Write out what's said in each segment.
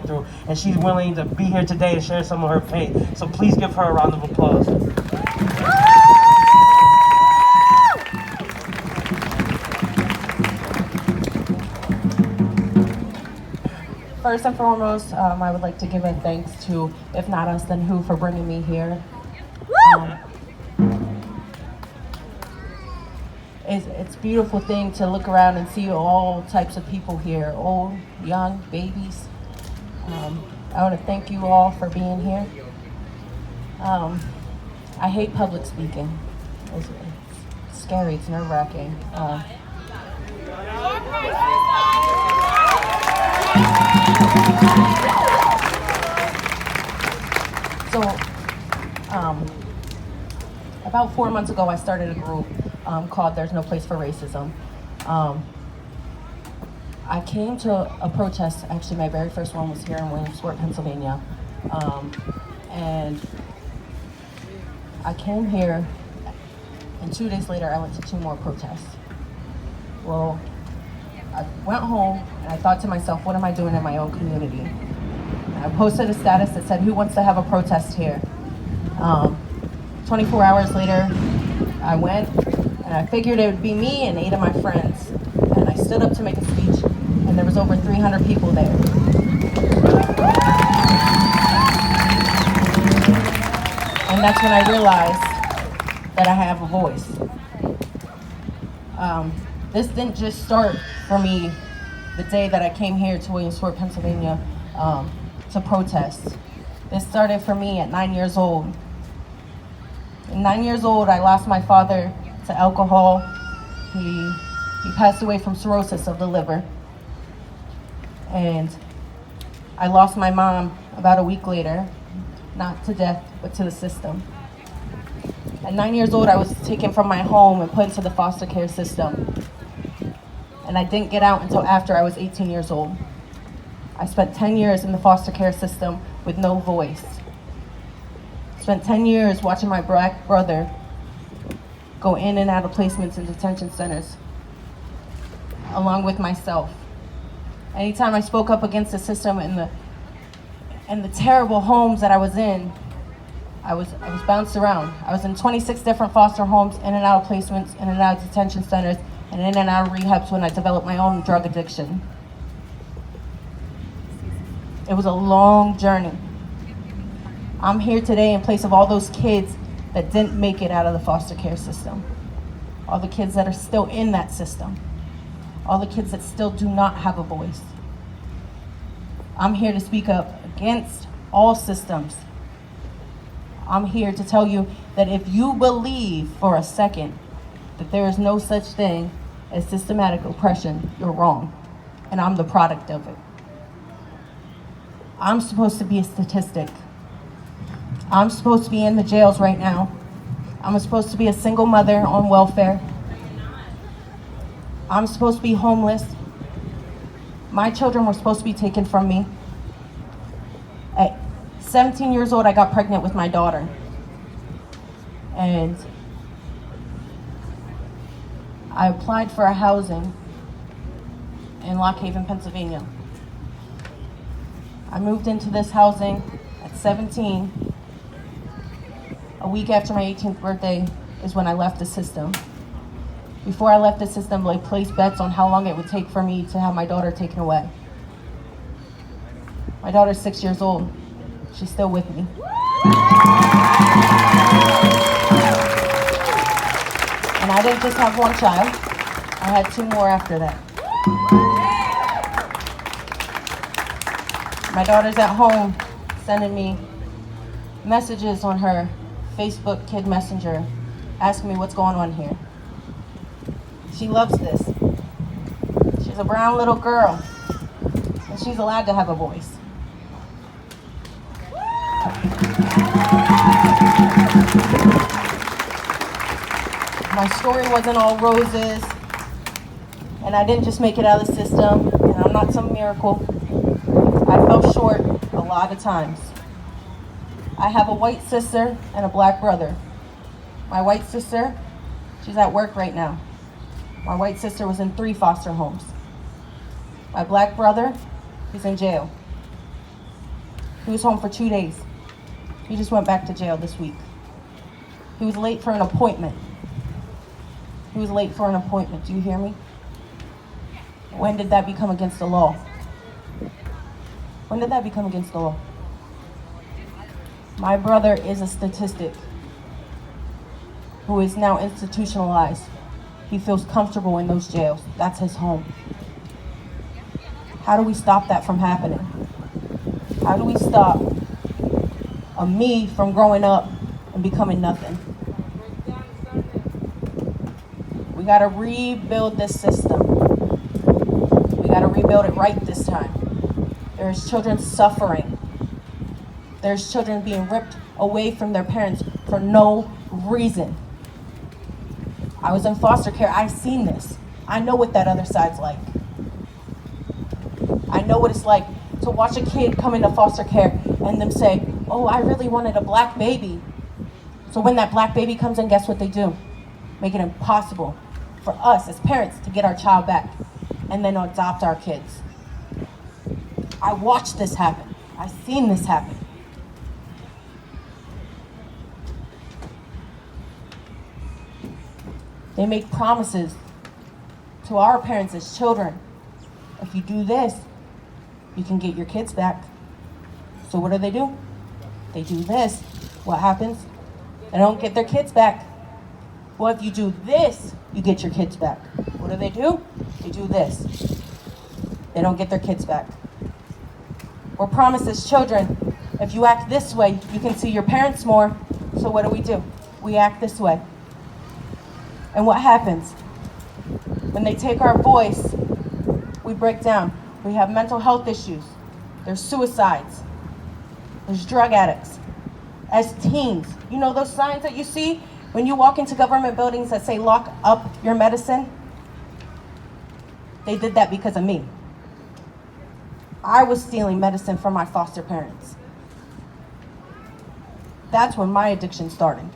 through, and she's willing to be here today to share some of her pain. So please give her a round of applause. First and foremost, I would like to give a thanks to If Not Us Then Who for bringing me here. It's a beautiful thing to look around and see all types of people here, old, young, babies. I want to thank you all for being here. I hate public speaking. It's scary, it's nerve-wracking. So, about 4 months ago, I started a group called There's No Place for Racism. I came to a protest, actually my very first one was here in Williamsport, Pennsylvania. And I came here, and 2 days later I went to 2 more protests. Well, I went home and I thought to myself, what am I doing in my own community? And I posted a status that said, who wants to have a protest here? 24 hours later, I went, and I figured it would be me and 8 of my friends. And I stood up to make a speech, and there was over 300 people there. And that's when I realized that I have a voice. This didn't just start for me the day that I came here to Williamsport, Pennsylvania to protest. This started for me at 9 years old. At 9 years old, I lost my father to alcohol. He passed away from cirrhosis of the liver. And I lost my mom about a week later, not to death, but to the system. At 9 years old, I was taken from my home and put into the foster care system. And I didn't get out until after I was 18 years old. I spent 10 years in the foster care system with no voice. Spent 10 years watching my black brother go in and out of placements in detention centers, along with myself. Anytime I spoke up against the system and the terrible homes that I was in, I was bounced around. I was in 26 different foster homes, in and out of placements, in and out of detention centers, and in and out of rehabs when I developed my own drug addiction. It was a long journey. I'm here today in place of all those kids that didn't make it out of the foster care system. All the kids that are still in that system. All the kids that still do not have a voice. I'm here to speak up against all systems. I'm here to tell you that if you believe for a second that there is no such thing as systematic oppression, you're wrong. And I'm the product of it. I'm supposed to be a statistic. I'm supposed to be in the jails right now. I'm supposed to be a single mother on welfare. I'm supposed to be homeless. My children were supposed to be taken from me. At 17 years old, I got pregnant with my daughter. And I applied for a housing in Lock Haven, Pennsylvania. I moved into this housing at 17. A week after my 18th birthday is when I left the system. Before I left the system, I placed bets on how long it would take for me to have my daughter taken away. My daughter's 6 years old. She's still with me. And I didn't just have one child. I had 2 more after that. My daughter's at home sending me messages on her Facebook Kid Messenger asking me what's going on here. She loves this. She's a brown little girl, and she's allowed to have a voice. My story wasn't all roses, and I didn't just make it out of the system, and I'm not some miracle. I fell short a lot of times. I have a white sister and a black brother. My white sister, she's at work right now. My white sister was in 3 foster homes. My black brother, he's in jail. He was home for 2 days. He just went back to jail this week. He was late for an appointment. He was late for an appointment. Do you hear me? When did that become against the law? When did that become against the law? My brother is a statistic who is now institutionalized. He feels comfortable in those jails. That's his home. How do we stop that from happening? How do we stop a me from growing up and becoming nothing? We gotta rebuild this system. We gotta rebuild it right this time. There's children suffering. There's children being ripped away from their parents for no reason. I was in foster care. I've seen this. I know what that other side's like. I know what it's like to watch a kid come into foster care and them say, oh, I really wanted a black baby. So when that black baby comes in, guess what they do? Make it impossible for us as parents to get our child back and then adopt our kids. I watched this happen. I've seen this happen. They make promises to our parents as children. If you do this, you can get your kids back. So what do? They do this. What happens? They don't get their kids back. Well, if you do this, you get your kids back. What do? They do this. They don't get their kids back. We're promised as children, if you act this way, you can see your parents more. So what do? We act this way. And what happens? When they take our voice, we break down. We have mental health issues. There's suicides. There's drug addicts. As teens, you know those signs that you see when you walk into government buildings that say lock up your medicine? They did that because of me. I was stealing medicine from my foster parents. That's when my addiction started.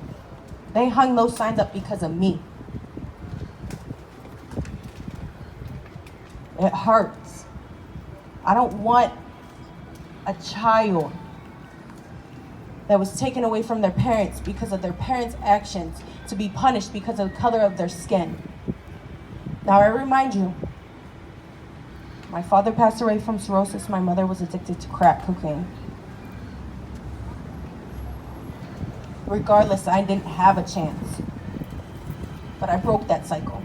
They hung those signs up because of me. It hurts. I don't want a child that was taken away from their parents because of their parents' actions to be punished because of the color of their skin. Now I remind you, my father passed away from cirrhosis. My mother was addicted to crack cocaine. Regardless, I didn't have a chance. But I broke that cycle.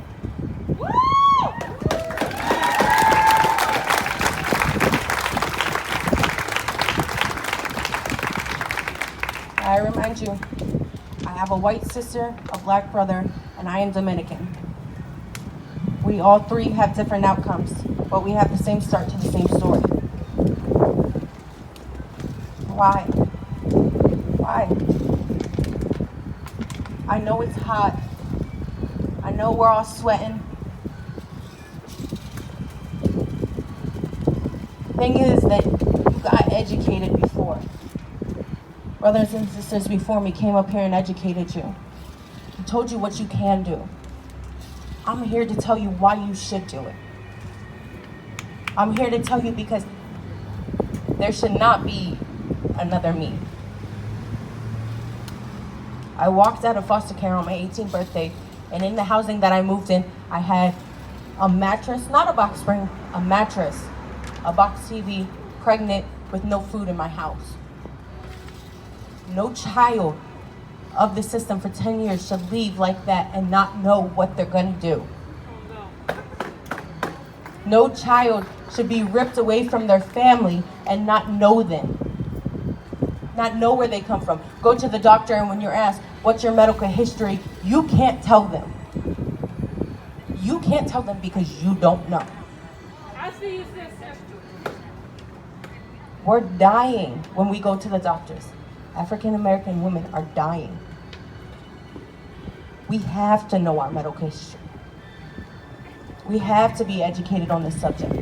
I remind you, I have a white sister, a black brother, and I am Dominican. We all three have different outcomes, but we have the same start to the same story. Why? Why? I know it's hot. I know we're all sweating. The thing is that you got educated before. Brothers and sisters before me came up here and educated you. He told you what you can do. I'm here to tell you why you should do it. I'm here to tell you because there should not be another me. I walked out of foster care on my 18th birthday, and in the housing that I moved in, I had a mattress, not a box spring, a mattress, a box TV, pregnant with no food in my house. No child of the system for 10 years should leave like that and not know what they're going to do. No child should be ripped away from their family and not know them. Not know where they come from. Go to the doctor, and when you're asked, what's your medical history, you can't tell them. You can't tell them because you don't know. We're dying when we go to the doctors. African American women are dying. We have to know our medical history. We have to be educated on this subject.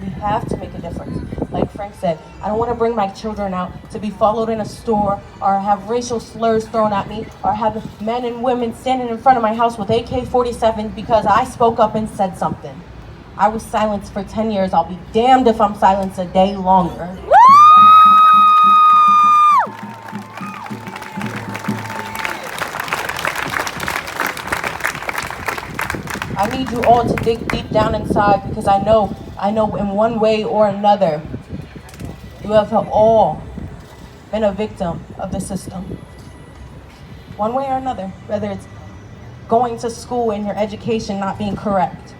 We have to make a difference. Like Frank said, I don't want to bring my children out to be followed in a store or have racial slurs thrown at me or have men and women standing in front of my house with AK-47 because I spoke up and said something. I was silenced for 10 years. I'll be damned if I'm silenced a day longer. you all to dig deep down inside, because I know in one way or another, you have all been a victim of the system. One way or another, whether it's going to school and your education not being correct,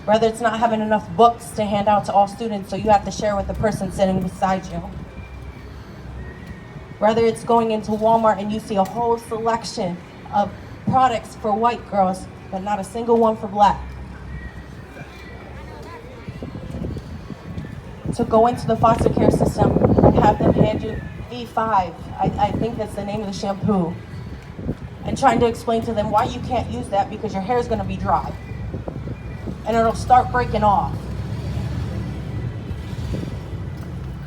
whether it's not having enough books to hand out to all students so you have to share with the person sitting beside you, whether it's going into Walmart and you see a whole selection of products for white girls, but not a single one for black. To go into the foster care system and have them hand you V5, I think that's the name of the shampoo, and trying to explain to them why you can't use that because your hair is going to be dry and it'll start breaking off.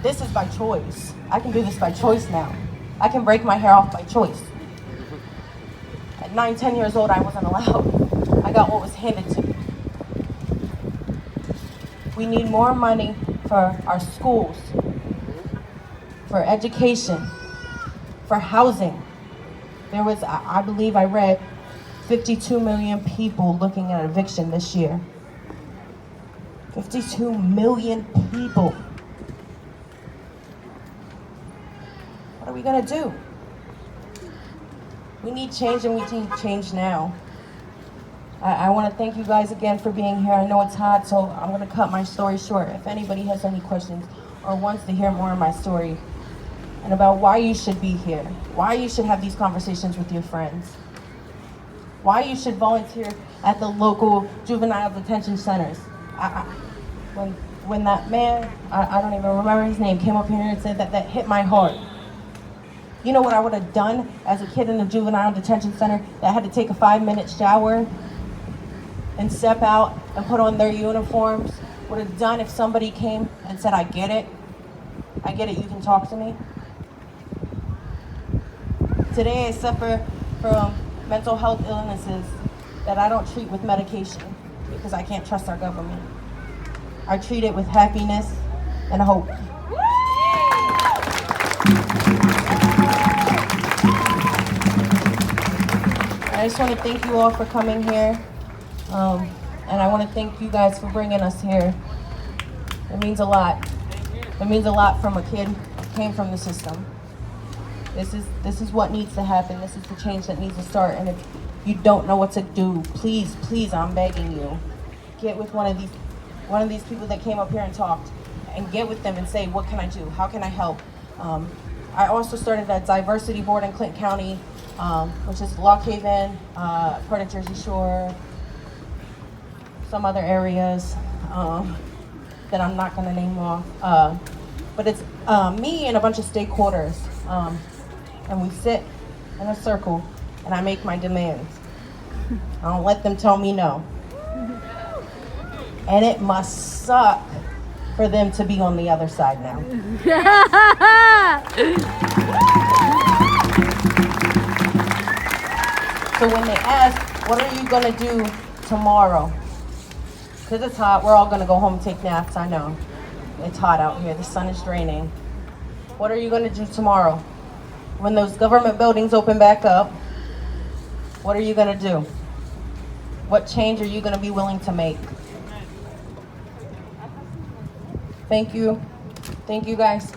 This is by choice. I can do this by choice now. I can break my hair off by choice. At 9, 10 years old, I wasn't allowed. I got what was handed to me. We need more money for our schools, for education, for housing. There was, I believe I read, 52 million people looking at eviction this year. 52 million people. What are we gonna do? We need change, and we need change now. I want to thank you guys again for being here. I know it's hot, so I'm going to cut my story short. If anybody has any questions or wants to hear more of my story and about why you should be here, why you should have these conversations with your friends, why you should volunteer at the local juvenile detention centers. When that man, I don't even remember his name, came up here and said that hit my heart. You know what I would have done as a kid in a juvenile detention center that had to take a 5-minute shower and step out and put on their uniforms? Would have done if somebody came and said, I get it, you can talk to me. Today I suffer from mental health illnesses that I don't treat with medication because I can't trust our government. I treat it with happiness and hope. I just want to thank you all for coming here, and I want to thank you guys for bringing us here. It means a lot. It means a lot from a kid who came from the system. This is what needs to happen. This is the change that needs to start. And if you don't know what to do, please, I'm begging you, get with one of these people that came up here and talked, and get with them and say, what can I do? How can I help? I also started a diversity board in Clinton County, which is Lock Haven, part of Jersey Shore, some other areas that I'm not going to name off. But it's me and a bunch of stakeholders, and we sit in a circle, and I make my demands. I don't let them tell me no. And it must suck for them to be on the other side now. So when they ask, what are you gonna do tomorrow? Because it's hot, we're all gonna go home and take naps, I know. It's hot out here, the sun is draining. What are you gonna do tomorrow? When those government buildings open back up, what are you gonna do? What change are you gonna be willing to make? Thank you. Thank you guys.